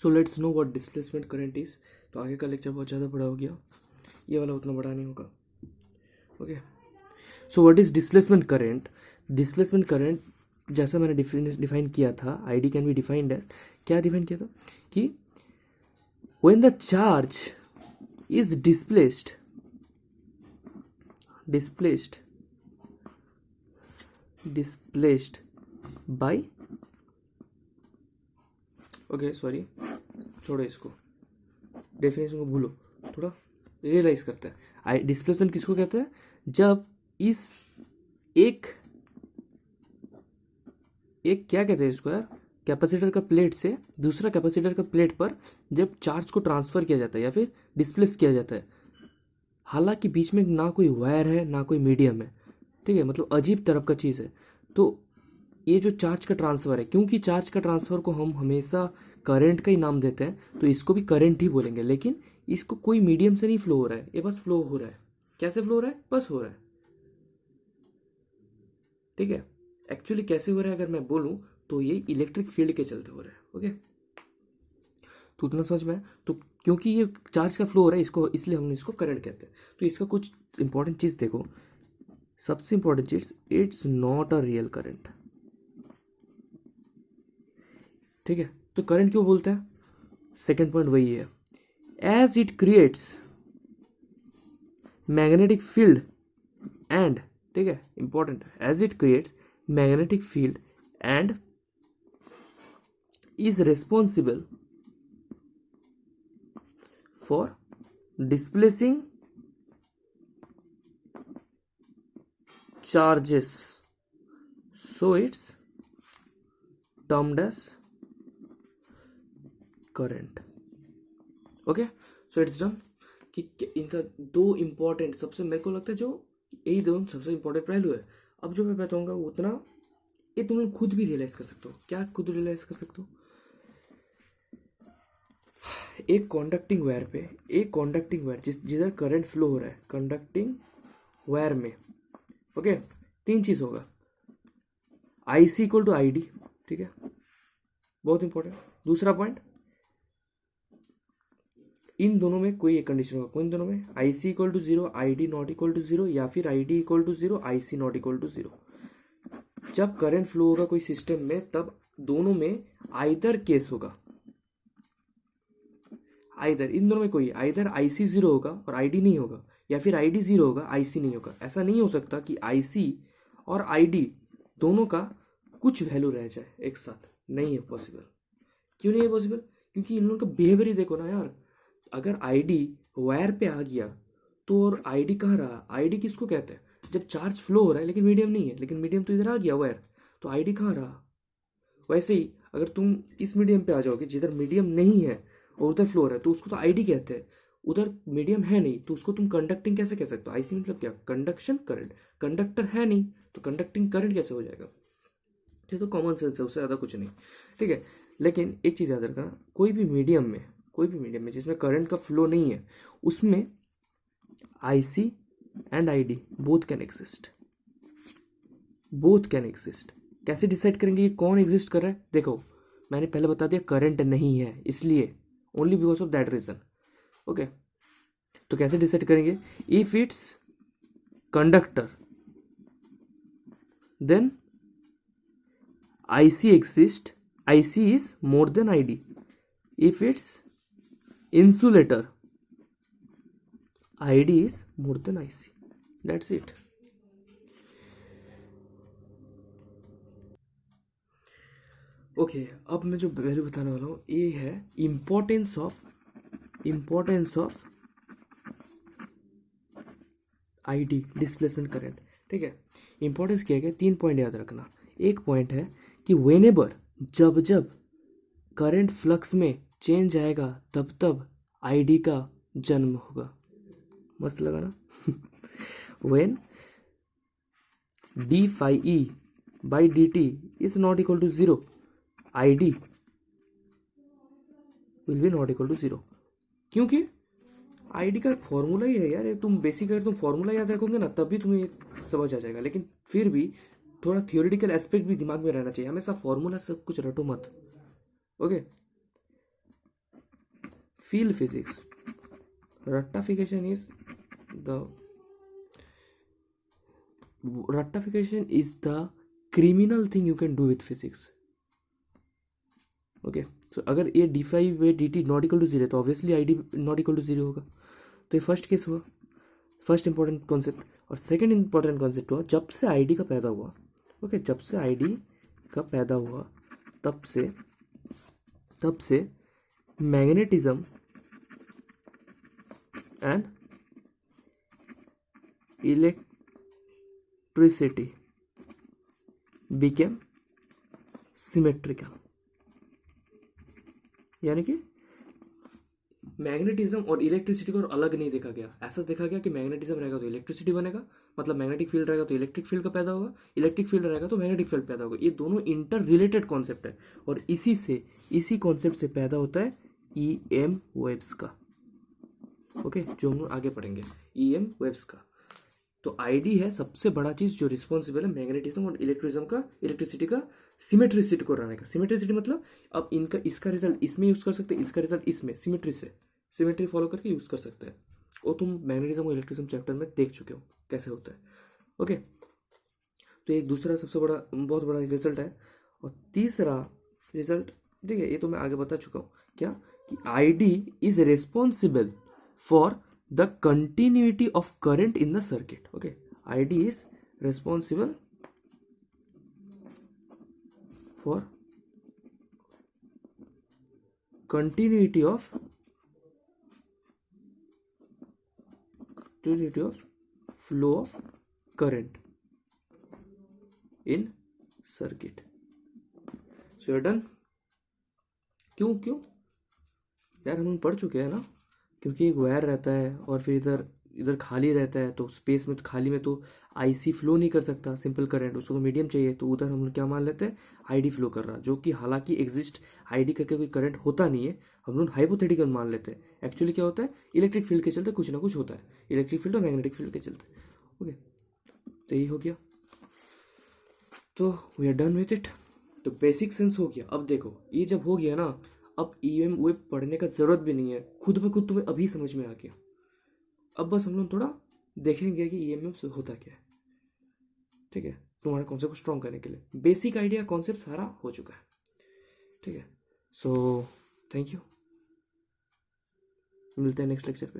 So let's know what displacement current is. तो आगे का लेक्चर बहुत ज़्यादा बड़ा हो गया, ये वाला उतना बड़ा नहीं होगा। Okay, so what is displacement current? Displacement current जैसा मैंने डिफाइन किया था, I D can be defined as, क्या डिफाइन किया था कि when the charge is displaced by, okay sorry छोड़ो इसको, डेफिनेशन को भूलो, थोड़ा रियलाइज करते हैं। आई डिस्प्लेसमेंट किसको कहते हैं? जब इस एक क्या कहते हैं इसको यार, कैपेसिटर का प्लेट से दूसरा कैपेसिटर का प्लेट पर जब चार्ज को ट्रांसफर किया जाता है या फिर डिस्प्लेस किया जाता है, हालांकि बीच में ना कोई वायर है ना कोई मीडियम है, ठीक है, मतलब अजीब तरह का चीज़ है। तो ये जो चार्ज का ट्रांसफर है, क्योंकि चार्ज का ट्रांसफर को हम हमेशा करंट का ही नाम देते हैं, तो इसको भी करंट ही बोलेंगे, लेकिन इसको कोई मीडियम से नहीं फ्लो हो रहा है, ये बस फ्लो हो रहा है। कैसे फ्लो हो रहा है? बस हो रहा है, ठीक है। एक्चुअली कैसे हो रहा है अगर मैं बोलूं तो ये इलेक्ट्रिक फील्ड के चलते हो रहा है। ओके, तो उतना समझ में है। तो क्योंकि ये चार्ज का फ्लो हो रहा है, इसको इसलिए हम इसको करंट कहते हैं। तो इसका कुछ इंपॉर्टेंट चीज देखो, सबसे इंपॉर्टेंट चीज, it's not a real current, ठीक है। तो करंट क्यों बोलते हैं? सेकेंड पॉइंट वही है, as it creates magnetic field and, ठीक है, important, as it creates magnetic field and is responsible for displacing charges, so it's termed as current. Okay, so it's done. कि इनका दो इंपॉर्टेंट, सबसे मेरे को लगता है जो यही दो सबसे इंपॉर्टेंट पहलू है। अब जो मैं बताऊंगा उतना ये तुम लोग खुद भी रियलाइज कर सकते हो। क्या खुद रियलाइज कर सकते हो? एक कॉन्डक्टिंग वायर पे, एक कॉन्डक्टिंग वायर जिधर करंट फ्लो हो रहा है, कंडक्टिंग वायर में, ओके, तीन चीज होगा, आई C equal to I D, ठीक है, बहुत इंपॉर्टेंट। दूसरा पॉइंट, इन दोनों में कोई एक कंडीशन होगा, कौन दोनों में? I C equal to zero, I D not equal to zero, या फिर I D equal to zero, I C not equal to zero. जब करंट फ्लो होगा कोई सिस्टम में, तब दोनों में आइदर केस होगा, आइदर, इन दोनों में कोई, आइदर आई सी जीरो होगा और आई डी नहीं होगा, या फिर आई डी जीरो होगा आई सी नहीं होगा। ऐसा नहीं हो सकता कि आई सी और आई डी दोनों का कुछ वैल्यू रह जाए एक साथ, नहीं है पॉसिबल। क्यों नहीं है पॉसिबल? क्योंकि इन लोगों का बिहेवियर ही देखो ना यार। अगर आई डी वायर पे आ गया तो और आई डी कहाँ रहा? आई डी किसको कहते हैं? जब चार्ज फ्लो हो रहा है लेकिन मीडियम नहीं है, लेकिन मीडियम तो इधर आ गया वायर, तो आई डी कहाँ रहा? वैसे ही अगर तुम इस मीडियम पे आ जाओगे जिधर मीडियम नहीं है और उधर फ्लो हो रहा है, तो उसको तो आई डी कहते हैं। उधर मीडियम है नहीं तो उसको तुम कंडक्टिंग कैसे कह सकते हो? आईसी मतलब क्या? Conduction current. कंडक्टर है नहीं तो कंडक्टिंग करंट कैसे हो जाएगा? ये तो कॉमन सेंस है, उससे ज़्यादा कुछ नहीं, ठीक है। लेकिन एक चीज़ याद रखना, कोई भी मीडियम में जिसमें करंट का फ्लो नहीं है, उसमें I C and I D both can exist. कैसे डिसाइड करेंगे ये कौन एग्जिस्ट कर रहा है? देखो, मैंने पहले बता दिया करंट नहीं है, इसलिए only because of that reason. Okay, तो कैसे डिसाइड करेंगे? If it's conductor then IC exists, IC is more than ID. If it's insulator, ID is more than IC. That's it. Okay, अब मैं जो वैल्यू बताने वाला हूँ ये है importance of ID, displacement current, ठीक है। इंपॉर्टेंस क्या है? तीन पॉइंट याद रखना। एक पॉइंट है कि व्हेनेवर, जब करंट फ्लक्स में चेंज आएगा तब आईडी का जन्म होगा। मस्त लगा ना? When d phi E by d t is not equal to zero, ID will be not equal to zero. क्योंकि आईडी का फॉर्मूला ही है यार, ये तुम बेसिक अगर तुम फॉर्मूला याद रखोगे ना तभी तुम्हें समझ आ जाएगा। लेकिन फिर भी थोड़ा थियोरिटिकल एस्पेक्ट भी दिमाग में रहना चाहिए, हमेशा फॉर्मूला सब कुछ रटो मत। Okay, field physics. Rectification is the criminal thing you can do with physics. Okay तो अगर ये D five way D T not equal to zero तो obviously I D not equal to zero होगा. तो ये फर्स्ट केस हुआ, first important concept. और second important concept हुआ जब से आई डी का पैदा हुआ. ओके जब से आई डी का पैदा हुआ तब से magnetism and electricity became symmetrical. यानी कि मैग्नेटिज्म और इलेक्ट्रिसिटी को अलग नहीं देखा गया. ऐसा देखा गया कि मैग्नेटिज्म रहेगा तो इलेक्ट्रिसिटी बनेगा, मतलब मैग्नेटिक फील्ड रहेगा तो इलेक्ट्रिक फील्ड का पैदा होगा, इलेक्ट्रिक फील्ड रहेगा तो मैग्नेटिक फील्ड पैदा होगा. ये दोनों इंटर रिलेटेड कॉन्सेप्ट है और इसी कॉन्सेप्ट से पैदा होता है ई एम वेव्स का. ओके जो हम आगे पढ़ेंगे ई एम वेव्स का. तो आईडी है सबसे बड़ा चीज जो रिस्पॉन्सिबल है मैग्नेटिज्म और इलेक्ट्रिसिटी का सिमेट्रिसिटी को रहने का. सिमेट्रिसिटी मतलब अब इनका इसका रिजल्ट इसमें यूज कर सकते हैं, इसका रिजल्ट इसमें, सिमेट्री फॉलो करके यूज कर सकते हैं. वो तुम मैग्नेटिज्म और इलेक्ट्रिज्म चैप्टर में देख चुके हो कैसे होता है. ओके तो एक दूसरा सबसे बड़ा बहुत बड़ा रिजल्ट है. और तीसरा रिजल्ट ठीक है ये तो मैं आगे बता चुका हूँ क्या कि ID is responsible for the continuity of current in the circuit. Okay, ID is responsible for continuity of flow of current in circuit. So you're done. क्यों यार हम पढ़ चुके हैं ना, क्योंकि एक वायर रहता है और फिर इधर खाली रहता है तो स्पेस में खाली में तो आईसी फ्लो नहीं कर सकता सिंपल करंट, उसको तो मीडियम चाहिए. तो उधर हम लोग क्या मान लेते हैं आईडी फ्लो कर रहा, जो कि हालांकि एग्जिस्ट आईडी करके कोई करंट होता नहीं है, हम लोग हाइपोथेटिकल मान लेते हैं. एक्चुअली क्या होता है इलेक्ट्रिक फील्ड के चलते कुछ ना कुछ होता है, इलेक्ट्रिक फील्ड और मैग्नेटिक फील्ड के चलते. ओके तो यही हो गया. तो we are done with it. तो बेसिक सेंस हो गया. अब देखो ये जब हो गया ना, अब ईएम वेव पढ़ने का जरूरत भी नहीं है, खुद ब खुद तुम्हें अभी समझ में आ गया. अब बस हम लोग थोड़ा देखेंगे कि ईएमएफ होता क्या है. ठीक है तुम्हारे कॉन्सेप्ट को स्ट्रॉन्ग करने के लिए बेसिक आइडिया कॉन्सेप्ट सारा हो चुका है. ठीक है सो थैंक यू, मिलते हैं नेक्स्ट लेक्चर पे.